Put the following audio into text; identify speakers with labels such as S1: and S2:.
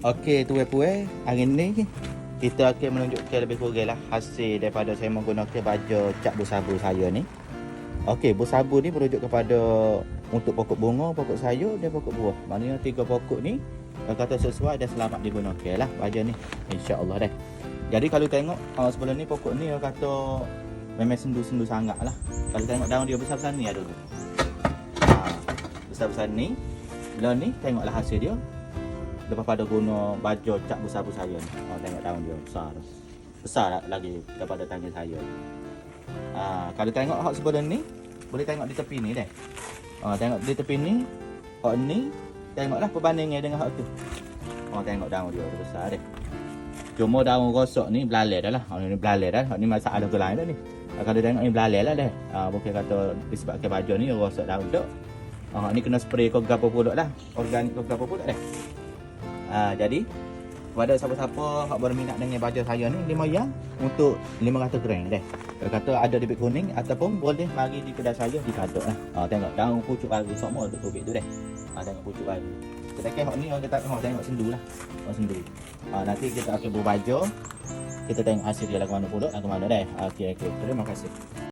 S1: Okey, tuan-puan, hari ni kita akan menunjukkan lebih kurang lah hasil daripada saya menggunakan baju cat busabu saya ni. Okey, busabu ni merujuk kepada untuk pokok bunga, pokok sayur dan pokok buah. Maknanya 3 pokok ni kata sesuai dan selamat digunakan lah baju ni. InsyaAllah dah. Jadi kalau tengok sebelum ni pokok ni kata memang sendu-sendu sangat lah. Kalau tengok daun dia besar-besar ni ada dulu. Besar-besar ni. Bila ni tengoklah hasil dia. Lepas pada guna baju cat busabu saya ni. Tengok daun dia besar. Besar lagi daripada tangan saya. Kalau tengok hak sebelum ni, boleh tengok di tepi ni dah. Tengok di tepi ni, hak ni tengoklah perbandingan dengan hak tu. Tengok daun dia besar dah. Cuma daun rosak ni belalai dah lah. Ni belalai dah. Hak ni masalah tu lain dah ni. Kalau tengok ni belalai lah dah. Bukan kata disebabkan baju ni rosak daun tu. Ni kena spray ke gapo pulak lah. Organik ke gapo pulak dah. Jadi kepada siapa-siapa hak berminat dengan baju saya ni 5 yang untuk 500 gram dah. Kalau kata ada di beg kuning ataupun boleh mari di kedai saya di Kadok lah. Tengok daun pucuk baru semua untuk tubik tu dah. Tengok pucuk baru. Sedangkan hak ni kita tengok sendu lah. Sendu. Nanti kita akan berbaju. Kita tengok hasil dia lagu mana pula, lagu mana dah. Okey. Terima kasih.